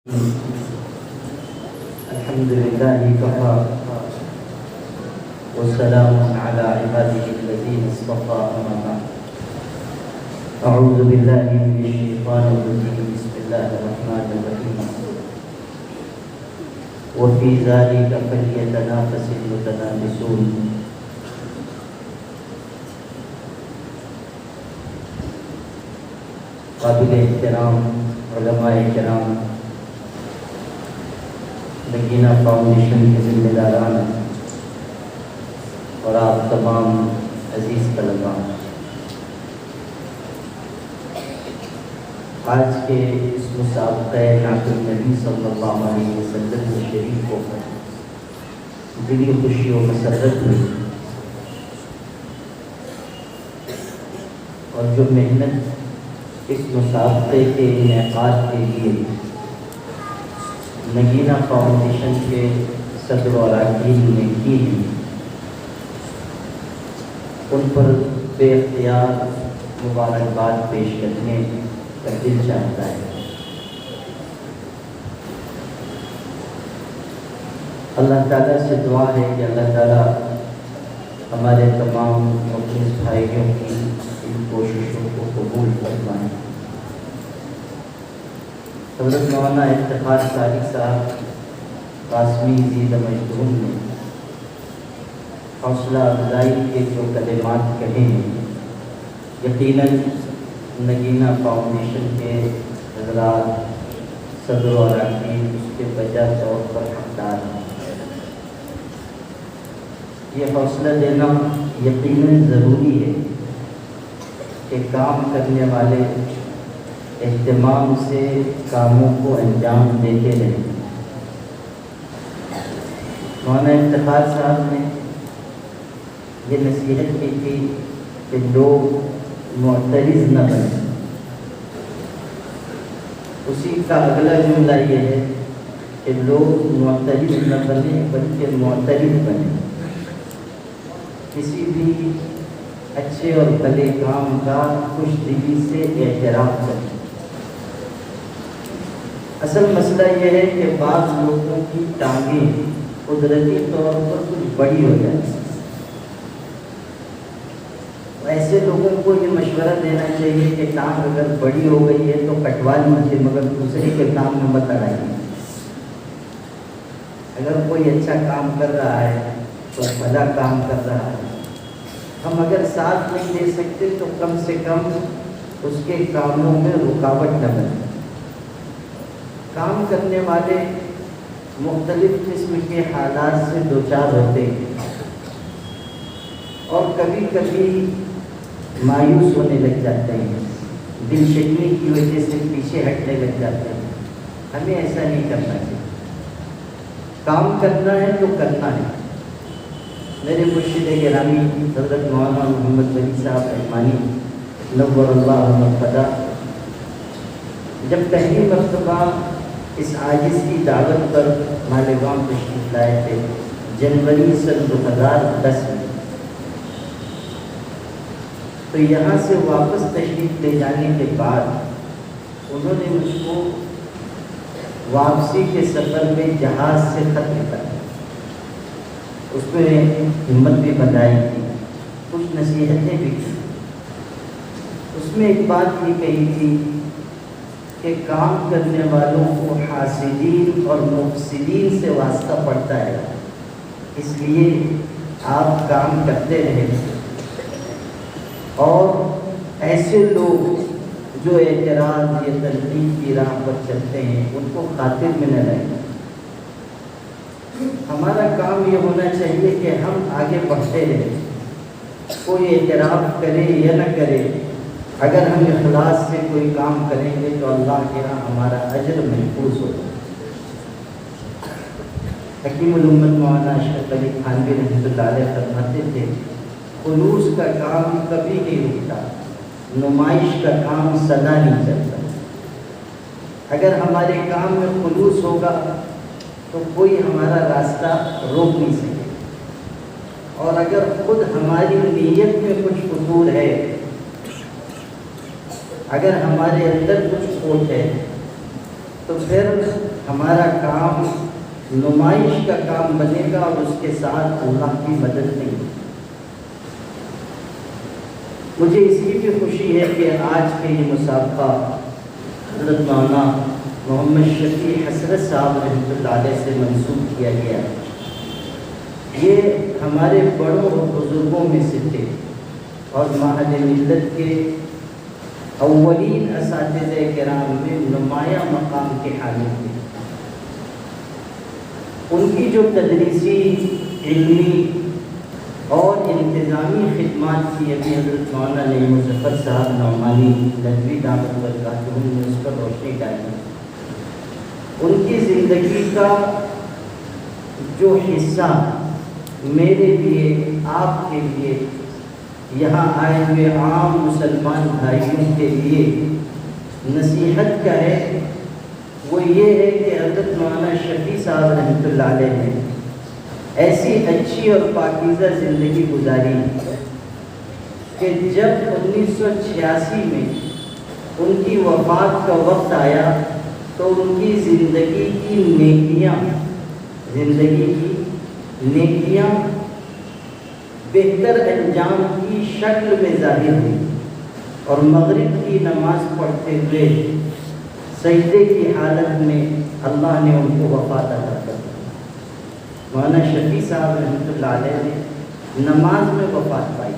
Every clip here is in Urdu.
الحمد لله كفى والسلام على عباده الذين اصطفى أما بعد أعوذ بالله من الشيطان الرجيم بسم الله الرحمن الرحيم وفي ذلك فليتنافس المتنافسون قابل احترام علماء کرام، نگینہ فاؤنڈیشن کے ذمہ داران اور آپ تمام عزیز طلباء، آج کے اس مسابقہ نعت النبی صلی اللہ علیہ وسلم شریف کو دلی خوشی و مسرت ہوئی، اور جو محنت اس مسابقے کے انعقاد کے لیے نگینہ فاؤنڈیشن کے صدر و اراکین نے کی ہے، ان پر بے اختیار مبارکباد پیش کرنے کا دل چاہتا ہے۔ اللہ تعالیٰ سے دعا ہے کہ اللہ تعالیٰ ہمارے تمام مخلص بھائیوں کی ان کوششوں کو قبول فرمائیں۔ حضرت مولانا افتخار قاری صاحب قاسمی زید مجدوم نے حوصلہ افزائی کے جو کلمات کہے ہیں، یقیناً نگینہ فاؤنڈیشن کے حضرات صدر و اراکین اس کے بجا طور پر حقدار ہیں۔ یہ حوصلہ دینا یقیناً ضروری ہے کہ کام کرنے والے اہتمام سے کاموں کو انجام دیتے رہیں۔ مولانا افتخار صاحب نے یہ نصیحت کی تھی کہ لوگ معترض نہ بنیں۔ اسی کا اگلا جملہ یہ ہے کہ لوگ معترض نہ بنیں بلکہ معترف بنیں۔ کسی بھی اچھے اور بھلے کام کا خوش دلی سے اعتراف کریں۔ اصل مسئلہ یہ ہے کہ بعض لوگوں کی ٹانگیں قدرتی طور پر کچھ بڑی ہو جاتی ہیں۔ ایسے لوگوں کو یہ مشورہ دینا چاہیے کہ ٹانگ اگر بڑی ہو گئی ہے تو کٹوا لیجیے، مگر دوسرے کے کام میں مت اڑائیے۔ اگر کوئی اچھا کام کر رہا ہے تو بھلا کام کر رہا ہے، ہم اگر ساتھ نہیں دے سکتے تو کم سے کم اس کے کاموں میں رکاوٹ نہ بنے۔ کام کرنے والے مختلف قسم کے حالات سے دوچار ہوتے ہیں اور کبھی کبھی مایوس ہونے لگ جاتے ہیں، دل شکنی کی وجہ سے پیچھے ہٹنے لگ جاتے ہیں۔ ہمیں ایسا نہیں کرنا چاہیے۔ کام کرنا ہے تو کرنا ہے۔ میرے مرشد گرامی حضرت مولانا محمد ولی صاحب رحمانی نور اللہ مرتضیٰ جب پہلی مرتبہ اس عاجز کی دعوت پر مالیگاؤں تشریف لائے تھے جنوری سن 2010 میں، تو یہاں سے واپس تشریف لے جانے کے بعد انہوں نے مجھ کو واپسی کے سفر میں جہاز سے خط لکھا، اس میں ہمت بھی بتائی تھی، کچھ نصیحتیں بھی کی۔ اس میں ایک بات یہ کہی تھی کہ کام کرنے والوں کو حاسدین اور مفسدین سے واسطہ پڑتا ہے، اس لیے آپ کام کرتے رہیں اور ایسے لوگ جو اعتراض یا تنقید کی راہ پر چلتے ہیں ان کو خاطر میں نہ لائیں۔ ہمارا کام یہ ہونا چاہیے کہ ہم آگے بڑھتے رہیں، کوئی اعتراف کرے یا نہ کرے، اگر ہم اخلاص سے کوئی کام کریں گے تو اللہ کے ہاں ہمارا اجر محفوظ ہوگا۔ حکیم الامت مولانا اشرف علی تھانوی رحمۃ اللہ علیہ فرماتے تھے، خلوص کا کام کبھی نہیں رکتا، نمائش کا کام سدا نہیں چلتا۔ اگر ہمارے کام میں خلوص ہوگا تو کوئی ہمارا راستہ روک نہیں سکے، اور اگر خود ہماری نیت میں کچھ قصور ہے، اگر ہمارے اندر کچھ کھوٹ ہے تو پھر ہمارا کام نمائش کا کام بنے گا اور اس کے ساتھ اللہ کی مدد نہیں۔ مجھے اس کی بھی خوشی ہے کہ آج کے یہ مسابقہ حضرت مولانا محمد شفیع حسرت صاحب رحمۃ اللہ علیہ سے منسوب کیا گیا ہے۔ یہ ہمارے بڑوں اور بزرگوں میں سے تھے اور ماہد ملت کے اولین اساتذہ کرام میں نمایاں مقام کے حامل تھے۔ ان کی جو تدریسی، علمی اور انتظامی خدمات تھی، ابھی حضرت مولانا نعیم الظفر صاحب نعمانی ندوی دعوت برکاتہ نے اس پر روشنی ڈالی۔ ان کی زندگی کا جو حصہ میرے لیے، آپ کے لیے، یہاں آئے ہوئے عام مسلمان بھائیوں کے لیے نصیحت کا ہے، وہ یہ ہے کہ حضرت مولانا شفیع صاحب رحمۃ اللہ علیہ نے ایسی اچھی اور پاکیزہ زندگی گزاری کہ جب 1986 میں ان کی وفات کا وقت آیا تو ان کی زندگی کی نیکیاں بہتر انجام کی شکل میں ظاہر ہوئی، اور مغرب کی نماز پڑھتے ہوئے سجدے کی حالت میں اللہ نے ان کو وفات عطا کر دی۔ مولانا شفیع صاحب رحمۃ اللہ علیہ نے نماز میں وفات پائی۔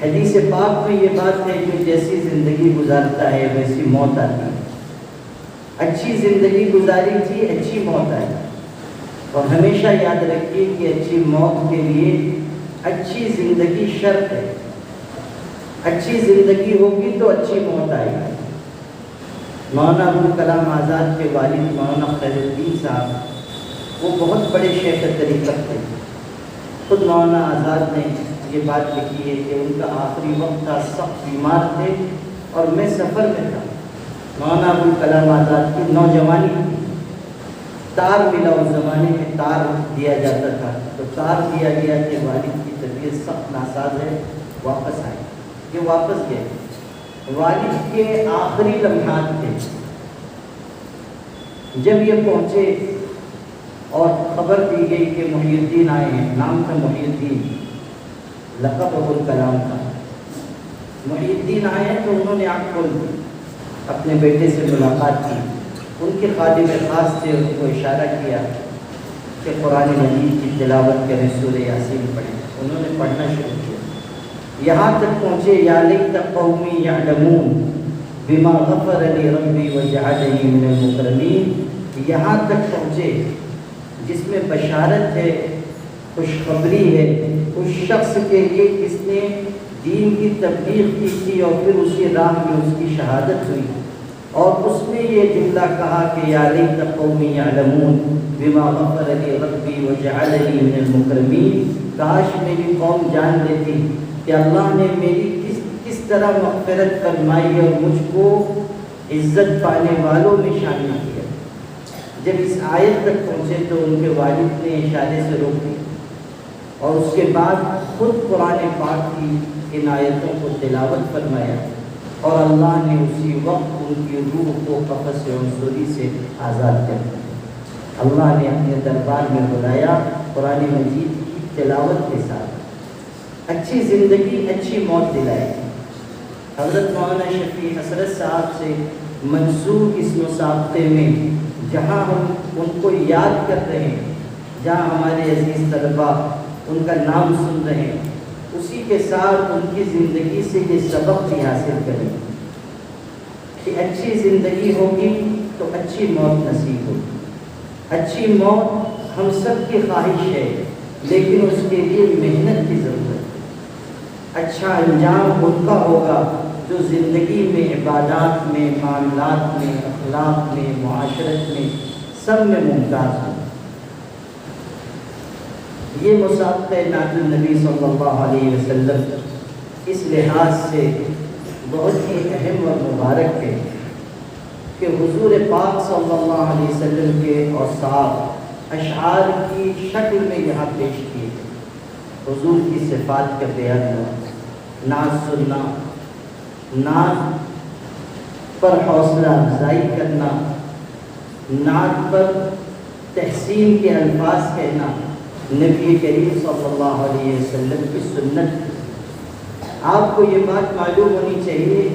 حدیث پاک میں یہ بات ہے کہ جیسی زندگی گزارتا ہے ویسی موت آتی ہے۔ اچھی زندگی گزاری تھی، اچھی موت آئی، اور ہمیشہ یاد رکھیے کہ اچھی موت کے لیے اچھی زندگی شرط ہے۔ اچھی زندگی ہوگی تو اچھی موت آئے گی۔ مولانا ابوالکلام آزاد کے والد مولانا خیر الدین صاحب وہ بہت بڑے شیخ طریقت تھے۔ خود مولانا آزاد نے یہ بات لکھی ہے کہ ان کا آخری وقت تھا، سخت بیمار تھے اور میں سفر میں تھا۔ مولانا ابوالکلام آزاد کی نوجوانی تھی، تار ملا، اس زمانے میں تار دیا جاتا تھا، تو تار دیا گیا کہ والد کی طبیعت سخت ناساز ہے، واپس آئے۔ یہ واپس گئے، والد کے آخری لمحات تھے۔ جب یہ پہنچے اور خبر دی گئی کہ محی الدین آئے ہیں، نام تھا محی الدین، لقب ابوالکلام تھا، محی الدین آئے ہیں، تو انہوں نے آنکھ کھول دی، اپنے بیٹے سے ملاقات کی۔ ان کے خادم خاص سے ان کو اشارہ کیا کہ قرآن مجید کی تلاوت کریں، سورہ یاسین پڑھیں۔ انہوں نے پڑھنا شروع کیا، یہاں تک پہنچے یا لیت قومی یعلمون بما غفر لی ربی وجعلنی من المکرمین، یہاں تک پہنچے جس میں بشارت ہے، خوشخبری ہے اس شخص کے لیے جس نے دین کی تبلیغ کی تھی اور پھر اسی راہ میں اس کی شہادت ہوئی، اور اس نے یہ جملہ کہا کہ یا لیت قومی یعلمون بما غفر لی ربی وجعلنی من المکرمین، کاش میری قوم جان لیتی کہ اللہ نے میری کس طرح مغفرت فرمائی اور مجھ کو عزت پانے والوں میں شامل کیا۔ جب اس آیت تک پہنچے تو ان کے والد نے اشارے سے روک دی، اور اس کے بعد خود قرآن پاک کی ان آیتوں کو تلاوت فرمایا، اور اللہ نے اسی وقت ان کی روح کو قفس عنصری سے آزاد کر دیا۔ اللہ نے اپنے دربار میں بلایا قرآن مجید کی تلاوت کے ساتھ، اچھی زندگی اچھی موت دلائی۔ حضرت مولانا شفیع حسرت صاحب سے منسوب اس مسابقے میں جہاں ہم ان کو یاد کر رہے ہیں، جہاں ہمارے عزیز طلباء ان کا نام سن رہے ہیں، اسی کے ساتھ ان کی زندگی سے یہ سبق بھی حاصل کریں کہ اچھی زندگی ہوگی تو اچھی موت نصیب ہوگی۔ اچھی موت ہم سب کی خواہش ہے، لیکن اس کے لیے محنت کی ضرورت ہے۔ اچھا انجام ان کا ہوگا جو زندگی میں، عبادات میں، معاملات میں، اخلاق میں، معاشرت میں، سب میں ممتاز ہو۔ یہ مسابقہ نعت النبی صلی اللہ علیہ وسلم اس لحاظ سے بہت ہی اہم اور مبارک ہے کہ حضور پاک صلی اللہ علیہ وسلم کے اوصاف اشعار کی شکل میں یہاں پیش کیے، حضور کی صفات کا بیان ہوا، نعت سننا، نعت پر حوصلہ افزائی کرنا، نعت پر تحسین کے الفاظ کہنا نبی کریم صلی اللہ علیہ وسلم کی سنت ہے۔ آپ کو یہ بات معلوم ہونی چاہیے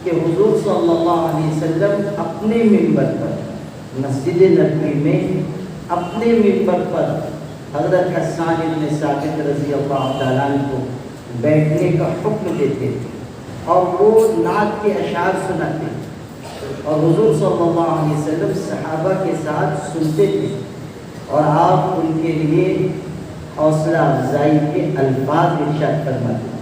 کہ حضور صلی اللہ علیہ وسلم اپنے منبر پر مسجد نبوی میں اپنے منبر پر حضرت حسان ابن ثابت رضی اللہ تعالیٰ عنہ کو بیٹھنے کا حکم دیتے تھے اور وہ نعت کے اشعار سناتے اور حضور صلی اللہ علیہ وسلم صحابہ کے ساتھ سنتے تھے اور آپ ان کے لیے حوصلہ افزائی کے الفاظ ارشاد فرماتے۔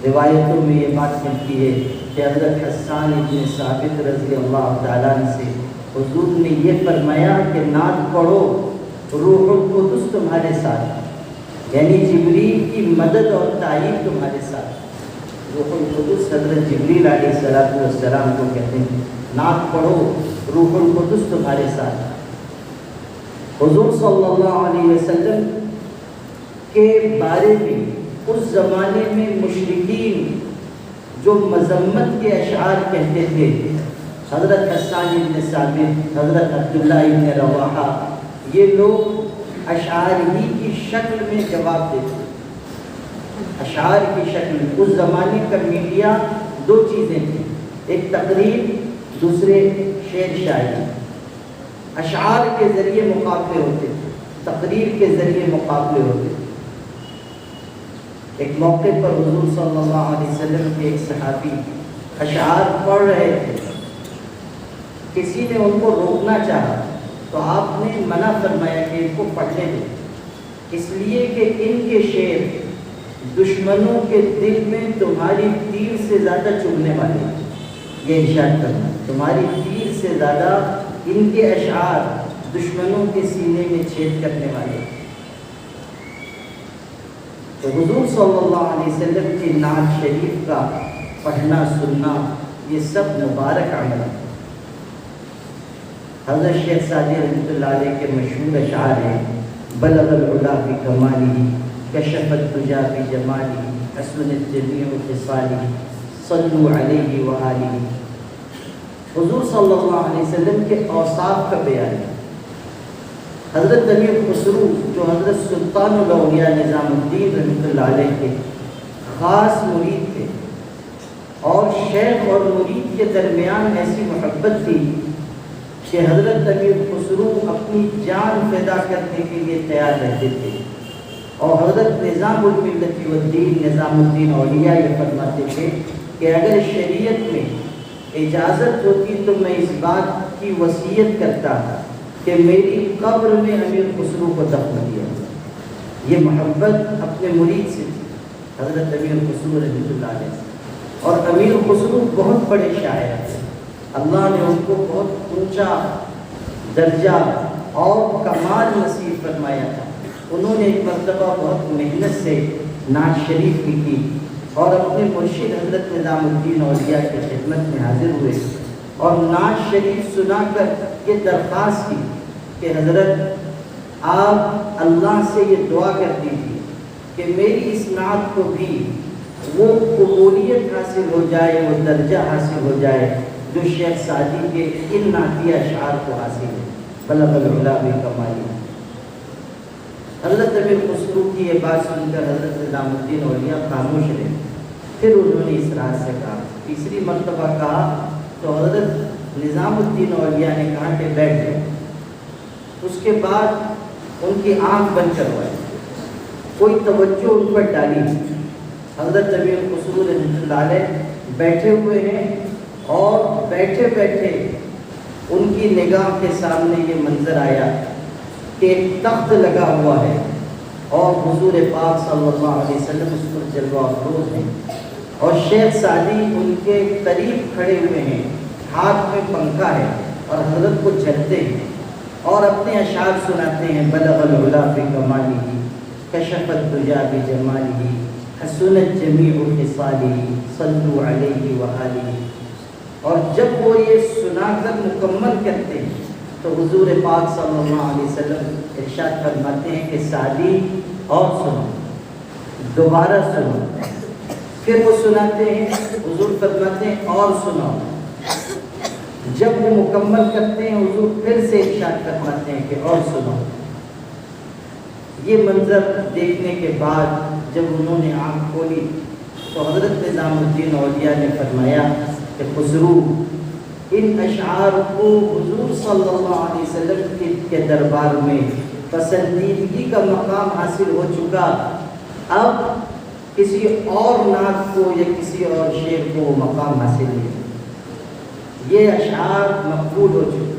روایتوں میں یہ بات ملتی ہے کہ حضرت حسان ابن ثابت رضی اللہ تعالیٰ عنہ سے حضور نے یہ فرمایا کہ نعت پڑھو، روح القدس تمہارے ساتھ، یعنی جبریل کی مدد اور تائید تمہارے ساتھ۔ روح القدس حضرت جبریل علیہ السلام کو کہتے ہیں، نعت پڑھو، روح القدس تمہارے ساتھ۔ حضور صلی اللہ علیہ وسلم کے بارے میں اس زمانے میں مشرکین جو مذمت کے اشعار کہتے تھے، حضرت حسان ابن ثابت، حضرت عبداللہ ابن رواحہ، یہ لوگ اشعار ہی کی شکل میں جواب دیتے، اشعار کی شکل میں۔ اس زمانے کا میڈیا دو چیزیں تھیں، ایک تقریر، دوسرے شعر شاعری۔ اشعار کے ذریعے مقابلے ہوتے تھے، تقریر کے ذریعے مقابلے ہوتے تھے۔ ایک موقع پر حضور صلی اللہ علیہ وسلم کے ایک صحابی اشعار پڑھ رہے تھے، کسی نے ان کو روکنا چاہا تو آپ نے منع فرمایا کہ ان کو پڑھنے دیں، اس لیے کہ ان کے شعر دشمنوں کے دل میں تمہاری تیر سے زیادہ چبھنے والے ہیں۔ یہ ارشاد کرنا، تمہاری تیر سے زیادہ ان کے اشعار دشمنوں کے سینے میں چھید کرنے والے ہیں۔ تو حضور صلی اللہ علیہ وسلم کی نعت شریف کا پڑھنا سننا یہ سب مبارک عمل ہے۔ حضرت شیخ سعدی رحمۃ اللہ علیہ کے مشہور اشعار ہیں، بلغ العلا بکمالہ، کشف الدجی بجمالہ، حسنت جمیع خصالہ، صلوا علیہ وآلہ۔ حضور صلی اللہ علیہ وسلم کے اوصاف کا بیان ہے۔ حضرت امیر خسرو جو حضرت سلطان الاولیاء نظام الدین رحمۃ اللہ علیہ کے خاص مرید تھے، اور شیخ اور مرید کے درمیان ایسی محبت تھی کہ حضرت امیر خسرو اپنی جان فدا کرنے کے لیے تیار رہتے تھے، اور حضرت نظام الملت والدین نظام الدین اولیاء یہ فرماتے تھے کہ اگر شریعت میں اجازت ہوتی تو میں اس بات کی وصیت کرتا کہ میری قبر میں امیر خسرو کو دفن کیا۔ یہ محبت اپنے مرید سے تھی حضرت امیر خسرو رحمۃ اللہ علیہ سے، اور امیر خسرو بہت بڑے شاعر تھے، اللہ نے ان کو بہت اونچا درجہ اور کمال نصیب فرمایا تھا۔ انہوں نے ایک مرتبہ بہت محنت سے نعت شریف لکھی اور اپنے مرشد حضرت نظام الدین اولیاء کی خدمت میں حاضر ہوئے اور نعت شریف سنا کر یہ درخواست کی کہ حضرت آپ اللہ سے یہ دعا کر دیجیے کہ میری اس نعت کو بھی وہ قبولیت حاصل ہو جائے، وہ درجہ حاصل ہو جائے جو شیخ سعدی کے ان نعتیہ اشعار کو حاصل ہے، بلغ العلا بکمالہ۔ حضرت امیر خسرو کی یہ بات سن کر حضرت نظام الدین اولیاء خاموش رہے، پھر انہوں نے اس راز سے کہا، تیسری مرتبہ کہا تو حضرت نظام الدین اولیاء نے کہا کہ بیٹھ جائے۔ اس کے بعد ان کی آنکھ بند کروائی، کوئی توجہ ان پر ڈالی۔ حضرت امیر خسرو رحمۃ اللہ علیہ بیٹھے ہوئے ہیں اور بیٹھے بیٹھے ان کی نگاہ کے سامنے یہ منظر آیا کہ ایک تخت لگا ہوا ہے اور حضور پاک صلی اللہ علیہ وسلم اس پر جلوہ افروز ہیں، اور شیخ سعدی ان کے قریب کھڑے ہوئے ہیں، ہاتھ میں پنکھا ہے اور حضرت کو جھلتے ہیں اور اپنے اشعار سناتے ہیں، بلغ العلا بکمالہ، کشف الدجی بجمالہ، حسنت جمیع خصالہ، صلوا علیہ وآلہ۔ اور جب وہ یہ سنا کر مکمل کرتے ہیں تو حضور پاک صلی اللہ علیہ وسلم ارشاد فرماتے ہیں کہ سعدی اور سنو، دوبارہ سنو۔ پھر وہ سناتے ہیں، حضور فرماتے ہیں اور سنو۔ جب وہ مکمل کرتے ہیں حضور پھر سے ارشاد فرماتے ہیں کہ اور سنو. یہ منظر دیکھنے کے بعد جب انہوں نے آنکھ کھولی تو حضرت نظام الدین اولیاء نے فرمایا کہ خسرو، ان اشعار کو حضور صلی اللہ علیہ وسلم کے دربار میں پسندیدگی کا مقام حاصل ہو چکا، اب کسی اور نعت کو یا کسی اور شعر کو وہ مقام حاصل نہیں. یہ اشعار مقبول ہو چکے،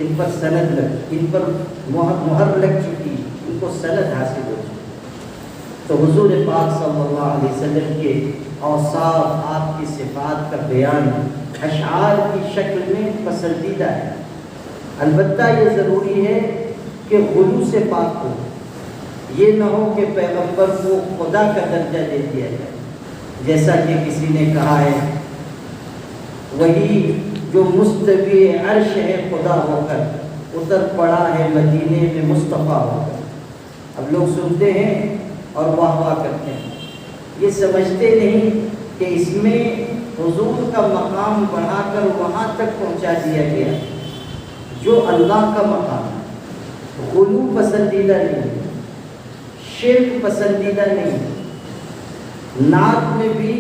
ان پر سند لگ، ان پر مہر لگ چکی، ان کو سند حاصل ہو چکی. تو حضور پاک صلی اللہ علیہ وسلم کے اوصاف، آپ کی صفات کا بیان اشعار کی شکل میں پسندیدہ ہے. البتہ یہ ضروری ہے کہ غلو سے پاک ہو. یہ نہ ہو کہ پیغمبر کو خدا کا درجہ دے دیا جائے، جیسا کہ کسی نے کہا ہے وہی جو مستوی عرش ہے خدا ہو کر، اتر پڑا ہے مدینے میں مصطفیٰ ہو کر. اب لوگ سنتے ہیں اور واہ واہ کرتے ہیں، یہ سمجھتے نہیں کہ اس میں حضور کا مقام بڑھا کر وہاں تک پہنچا دیا گیا جو اللہ کا مقام ہے. غلو پسندیدہ نہیں، شرک پسندیدہ نہیں، نعت میں بھی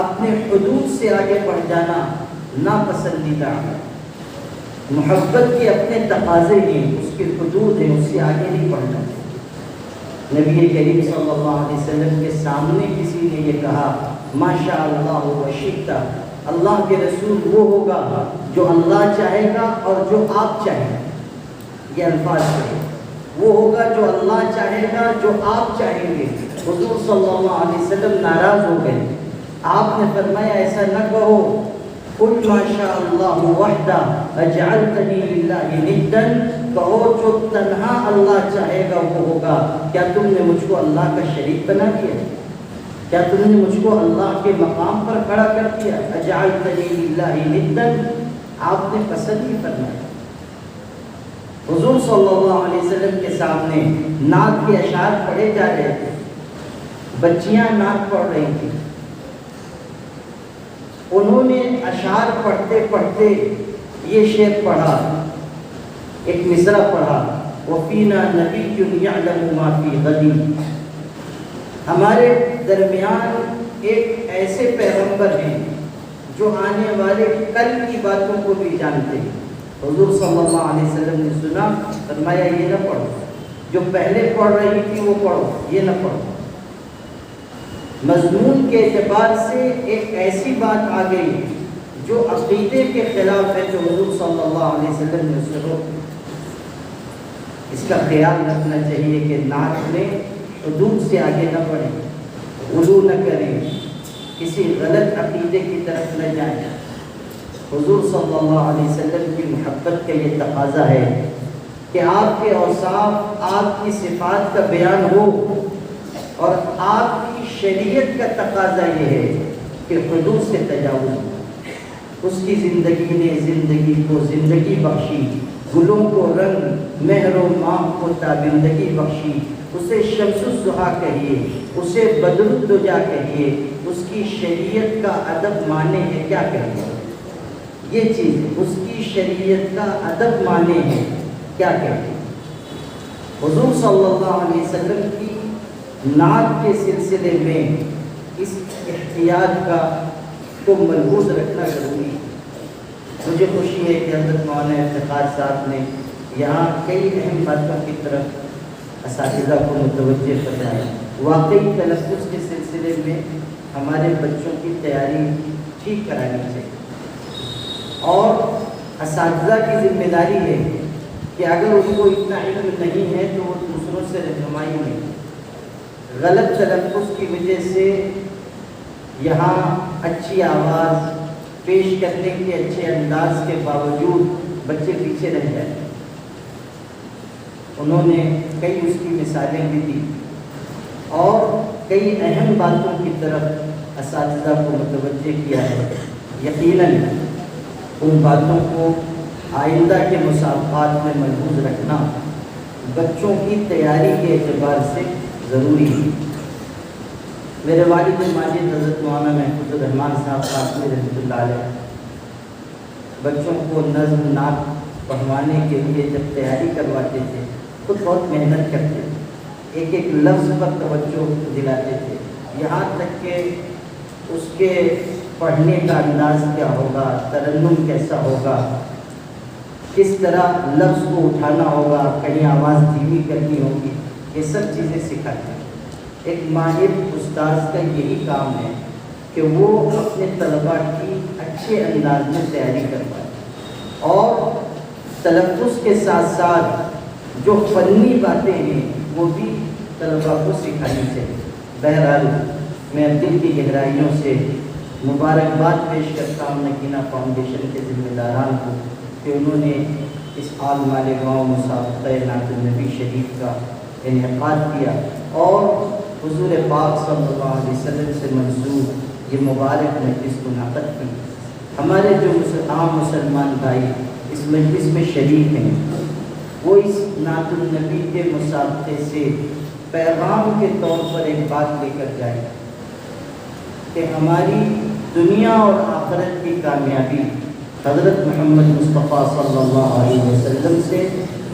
اپنے حدود سے آگے بڑھ جانا ناپسندیدہ ہے. محبت کے اپنے تقاضے ہیں، اس کے حدود ہیں، اس سے آگے نہیں بڑھنا. نبی کریم صلی اللہ علیہ وسلم کے سامنے کسی نے یہ کہا ماشاء اللہ و شئت، اللہ کے رسول وہ ہوگا جو اللہ چاہے گا اور جو آپ چاہیں گے. یہ الفاظ ہے، وہ ہوگا جو اللہ چاہے گا، جو آپ چاہیں گے. حضور صلی اللہ علیہ وسلم ناراض ہو گئے. آپ نے فرمایا ایسا نہ کہو، قل ما شاء اللہ وحدہ اجعلتنی للہ ندا، کہو جو تنہا اللہ چاہے گا وہ ہوگا. کیا تم نے مجھ کو اللہ کا شریک بنا دیا؟ کیا تم نے مجھ کو اللہ کے مقام پر کھڑا کر دیا؟ اجعلتنی للہ ندا، آپ نے پسند ہی فرمایا. حضور صلی اللہ علیہ وسلم کے سامنے نعت کے اشعار پڑھے جا رہے تھے، بچیاں نعت پڑھ رہی تھیں. انہوں نے اشعار پڑھتے پڑھتے یہ شعر پڑھا، ایک مصرع پڑھا وَفِينَا نَبِيٌّ يَعْلَمُ مَا فِي غَدٍ. ہمارے درمیان ایک ایسے پیغمبر ہیں جو آنے والے کل کی باتوں کو بھی جانتے ہیں. حضور صلی اللہ علیہ وسلم نے سنا، فرمایا یہ نہ پڑھو، جو پہلے پڑھ رہی تھی وہ پڑھو، یہ نہ پڑھو. مضمون کے اعتبار سے ایک ایسی بات آ گئی جو عقیدے کے خلاف ہے، جو حضور صلی اللہ علیہ وسلم نے اسے روک دیا. اس کا خیال رکھنا چاہیے کہ نعت میں حدود سے آگے نہ بڑھیں، غلو نہ کریں، کسی غلط عقیدے کی طرف نہ جائیں. حضور صلی اللہ علیہ وسلم کی محبت کا یہ تقاضا ہے کہ آپ کے اوصاف، آپ کی صفات کا بیان ہو، اور آپ کی شریعت کا تقاضا یہ ہے کہ حدود سے تجاوز ہو. اس کی زندگی نے زندگی کو زندگی بخشی، گلوں کو رنگ، مہر و ماہ کو تابندگی بخشی. اسے شمس الضحیٰ کہیے، اسے بدر الدجا کہیے، اس کی شریعت کا ادب مانے ہے کیا کہیے؟ یہ چیز اس کی شریعت کا ادب مانے ہے کیا کہتے ہیں؟ حضور صلی اللہ علیہ وسلم کی نعت کے سلسلے میں اس احتیاط کا کو ملحوظ رکھنا ضروری ہے. مجھے خوشی ہے کہ حضرت مولانا افتخار صاحب نے یہاں کئی اہم باتوں کی طرف اساتذہ کو متوجہ فرمایا. واقعی تلفظ کے سلسلے میں ہمارے بچوں کی تیاری ٹھیک کرانی چاہیے، اور اساتذہ کی ذمہ داری ہے کہ اگر ان کو اتنا علم نہیں ہے تو وہ دوسروں سے رہنمائی نہیں. غلط تلفظ کی وجہ سے یہاں اچھی آواز پیش کرنے کے اچھے انداز کے باوجود بچے پیچھے رہ جائیں. انہوں نے کئی اس کی مثالیں بھی دی اور کئی اہم باتوں کی طرف اساتذہ کو متوجہ کیا ہے. یقیناً ان باتوں کو آئندہ کے مسابقات میں ملحوظ رکھنا بچوں کی تیاری کے اعتبار سے ضروری ہے. میرے والد ماجد حضرت مولانا محفوظ الرحمان صاحب قاسمی رحمۃ اللہ علیہ بچوں کو نظم، نعت پڑھوانے کے لیے جب تیاری کرواتے تھے خود بہت محنت کرتے تھے، ایک ایک لفظ پر توجہ دلاتے تھے، یہاں تک کہ اس کے پڑھنے کا انداز کیا ہوگا، ترنم کیسا ہوگا، کس طرح لفظ کو اٹھانا ہوگا، کہیں آواز دھیمی کرنی ہوگی، یہ سب چیزیں سکھاتے ہیں۔ ایک ماہر استاذ کا یہی کام ہے کہ وہ اپنے طلباء کی اچھے انداز میں تیاری کروائے اور تلفظ کے ساتھ ساتھ جو فنی باتیں ہیں وہ بھی طلباء کو سکھانی چاہیے۔ بہرحال میں دل کی گہرائیوں سے مبارکباد پیش کرتا ہوں نگینہ فاؤنڈیشن کے ذمہ داران کو کہ انہوں نے اس آل مالیگاؤں مسابقہ نعت النبی شریف کا انعقاد کیا اور حضور پاک صلی اللہ علیہ وسلم سے منسوب یہ مبارک مجلس منعقد کی۔ ہمارے جو عام مسلمان بھائی اس مجلس میں شریک ہیں وہ اس نعت النبی کے مسابقے سے پیغام کے طور پر ایک بات لے کر جائیں کہ ہماری دنیا اور آخرت کی کامیابی حضرت محمد مصطفیٰ صلی اللہ علیہ وسلم سے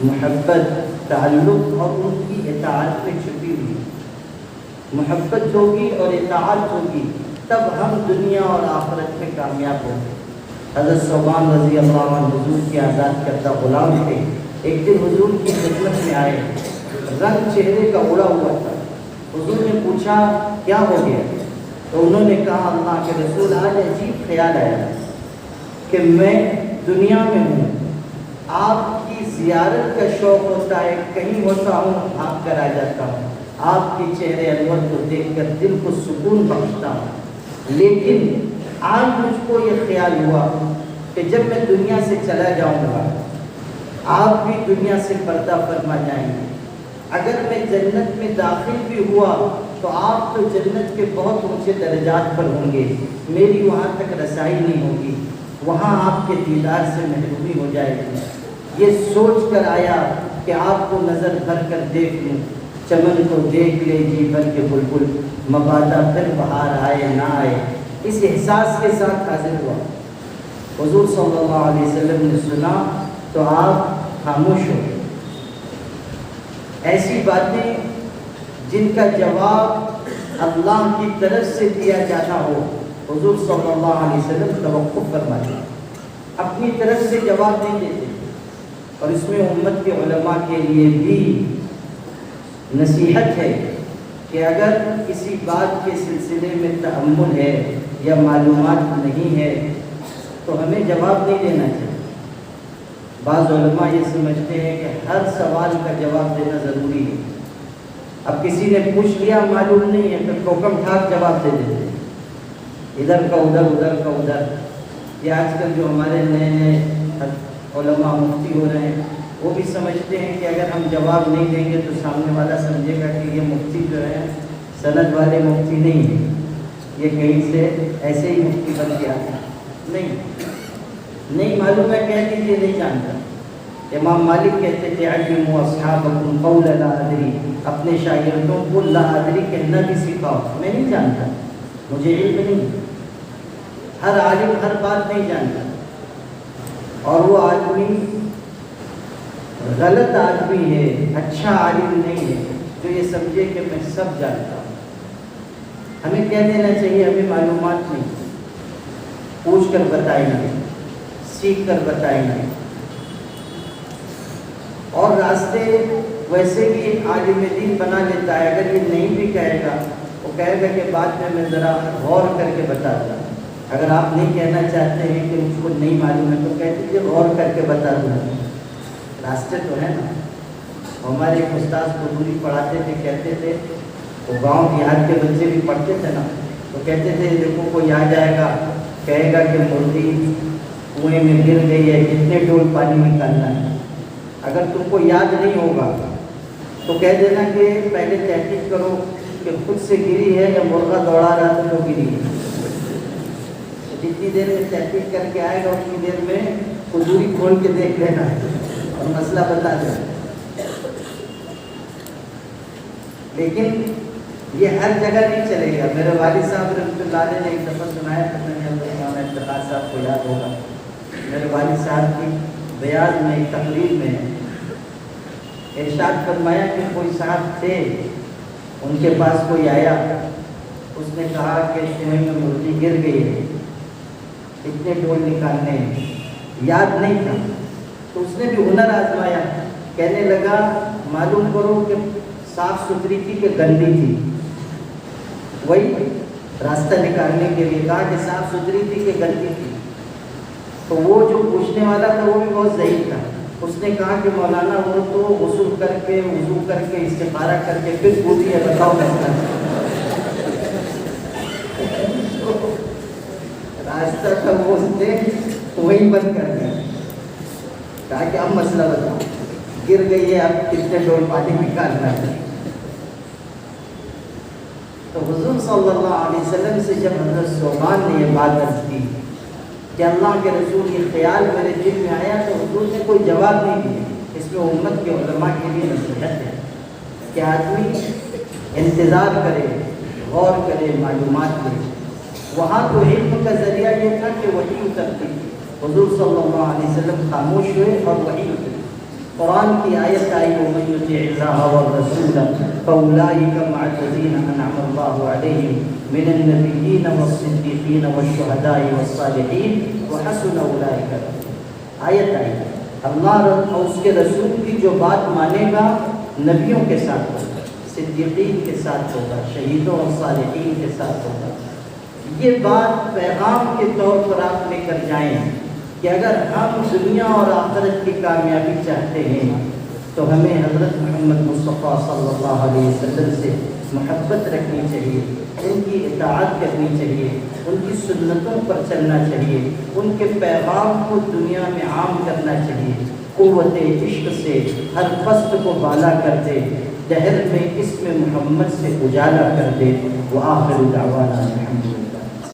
محبت، تعلق اور ان کی اطاعت میں چھپی ہوئی۔ محبت ہوگی اور اطاعت ہوگی تب ہم دنیا اور آخرت میں کامیاب ہوں گے۔ حضرت ثوبان رضی اللہ عنہ حضور کے آزاد کردہ غلام تھے، ایک دن حضور کی خدمت میں آئے، رنگ چہرے کا اڑا ہوا تھا۔ حضور نے پوچھا کیا ہو گیا؟ تو انہوں نے کہا اللہ کے رسول آج عجیب خیال آیا کہ میں دنیا میں ہوں، آپ کی زیارت کا شوق ہوتا ہے، کہیں ہوتا ہوں بھاگ کر آ جاتا ہوں، آپ کے چہرے انور کو دیکھ کر دل کو سکون بخشتا ہوں، لیکن آج مجھ کو یہ خیال ہوا کہ جب میں دنیا سے چلا جاؤں گا آپ بھی دنیا سے پردہ فرما جائیں گے، اگر میں جنت میں داخل بھی ہوا تو آپ تو جنت کے بہت اونچے درجات پر ہوں گے، میری وہاں تک رسائی نہیں ہوگی، وہاں آپ کے دیدار سے محرومی ہو جائے گی۔ یہ سوچ کر آیا کہ آپ کو نظر بھر کر دیکھ لوں، چمن کو دیکھ لے جی بھر کے بلبل، مبادا پھر بہار آئے نہ آئے، اس احساس کے ساتھ حاضر ہوا۔ حضور صلی اللہ علیہ وسلم نے سنا تو آپ خاموش ہو گئے۔ ایسی باتیں جن کا جواب اللہ کی طرف سے دیا جانا ہو حضور صلی اللہ علیہ وسلم توقف فرماتے، اپنی طرف سے جواب نہیں دیتے، اور اس میں امت کے علماء کے لیے بھی نصیحت ہے کہ اگر کسی بات کے سلسلے میں تأمل ہے یا معلومات نہیں ہے تو ہمیں جواب نہیں دینا چاہیے۔ بعض علماء یہ سمجھتے ہیں کہ ہر سوال کا جواب دینا ضروری ہے۔ اب کسی نے پوچھ لیا معلوم نہیں ہے تو ٹھوکم ٹھاک جواب دے دیتے ہیں، ادھر کا ادھر، ادھر کا ادھر۔ یہ آج کل جو ہمارے نئے نئے علماء مفتی ہو رہے ہیں وہ بھی سمجھتے ہیں کہ اگر ہم جواب نہیں دیں گے تو سامنے والا سمجھے گا کہ یہ مفتی جو ہے سند والے مفتی نہیں ہیں، یہ کہیں سے ایسے ہی مفتی بن کے آتے ہیں۔ نہیں معلوم ہے کہہ دیجیے نہیں جانتا۔ امام مالک کہتے تھے علموا اصحابکم قول لا ادری، اپنے شاگردوں کو لا ادری کہنا بھی سکھاؤ، میں نہیں جانتا، مجھے علم نہیں۔ ہر عالم ہر بات نہیں جانتا، اور وہ آدمی غلط آدمی ہے، اچھا عالم نہیں ہے جو یہ سمجھے کہ میں سب جانتا ہوں۔ ہمیں کہہ دینا چاہیے ہمیں معلومات نہیں، پوچھ کر بتائیں گے، سیکھ کر بتائیں گے۔ اور راستے ویسے بھی ایک عالم دین بنا لیتا ہے، اگر یہ نہیں بھی کہے گا وہ کہے گا کہ بعد میں ذرا غور کر کے بتا دوں۔ اگر آپ نہیں کہنا چاہتے ہیں کہ مجھ کو نہیں معلوم ہے تو کہہ دیجیے غور کر کے بتا دوں۔ راستے تو ہیں نا۔ ہمارے ایک استاذ قدوری پڑھاتے تھے، کہتے تھے وہ گاؤں دیہات کے بچے بھی پڑھتے تھے نا، تو کہتے تھے دیکھو کوئی آ جائے گا کہے گا کہ مرغی کنویں میں گر گئی ہے، کتنے ڈول پانی نکالنا ہے، اگر تم کو یاد نہیں ہوگا تو کہہ دینا کہ پہلے تحقیق کرو کہ خود سے گری ہے یا مرغا دوڑا رہا تھا تو گری ہے۔ جتنی دیر میں تحقیق کر کے آئے گا اتنی دیر میں قدوری کھول کے دیکھ لینا ہے اور مسئلہ بتا دیں۔ لیکن یہ ہر جگہ نہیں چلے گا۔ میرے والد صاحب رحمۃ اللہ علیہ نے ایک دفعہ سنایا تھا، میں نے افتخار صاحب کو یاد ہوگا، میرے والد صاحب کی بیاض میں ایک تقریر میں ارشاد فرمایا کہ کوئی صاحب تھے، ان کے پاس کوئی آیا، اس نے کہا کہ کنویں میں مرغی گر گئی ہے، اتنے ڈول نکالنے یاد نہیں تھا، تو اس نے بھی ہنر آزمایا، کہنے لگا معلوم کرو کہ صاف ستھری تھی کہ گندی تھی، وہی راستہ نکالنے کے لیے کہا کہ صاف ستھری تھی کہ گندی تھی، تو وہ جو پوچھنے والا تھا وہ بھی بہت ضعیف تھا، اس نے کہا کہ مولانا وہ تو غسل کر کے وضو کر کے استخارہ کر کے پھر پوچھی ہے، بتاؤ مسئلہ، راستہ تھا وہ اس نے وہی بند کر دیا، کہا کہ اب مسئلہ بتاؤ، گر گئی ہے، اب کتنے ڈول پانی نکالنا ہے۔ تو حضور صلی اللہ علیہ وسلم سے جب حضرت ثوبان نے یہ بات عرض کی کہ اللہ کے رسول یہ خیال میرے دل میں آیا، تو حضور نے کوئی جواب نہیں دیا۔ اس میں امت کے علماء کے لیے نصیحت ہے کہ آدمی انتظار کرے، غور کرے، معلومات لے۔ وہاں تو علم کا ذریعہ یہ تھا کہ وحی اترتی تھی، حضور صلی اللہ علیہ وسلم خاموش ہوئے اور وحی اتری۔ قرآن کی آیت آئی وَمَن يُطِعِ اللَّهَ وَالرَّسُولَ فَأُولَٰئِكَ مَعَ الَّذِينَ أَنْعَمَ اللَّهُ عَلَيْهِم مِّنَ النَّبِيِّينَ وَالصِّدِّيقِينَ وَالشُّهَدَاءِ وَالصَّالِحِينَ وَحَسُنَ أُولَٰئِكَ رَفِيقًا۔ آیت آئی اللہ اور اس کے رسول کی جو بات مانے گا نبیوں کے ساتھ ہوگا، صدیقین کے ساتھ ہوگا، شہیدوں اور صالحین کے ساتھ ہوگا۔ یہ بات پیغام کے طور پر آپ لے کر جائیں کہ اگر ہم دنیا اور آخرت کی کامیابی چاہتے ہیں تو ہمیں حضرت محمد مصطفیٰ صلی اللہ علیہ وسلم سے محبت رکھنی چاہیے، ان کی اطاعت کرنی چاہیے، ان کی سنتوں پر چلنا چاہیے، ان کے پیغام کو دنیا میں عام کرنا چاہیے۔ قوت عشق سے ہر فصل کو بالا کر دے، دہر میں اسم محمد سے اجالا کر دے۔ وآخر دعوانا الحمدللہ۔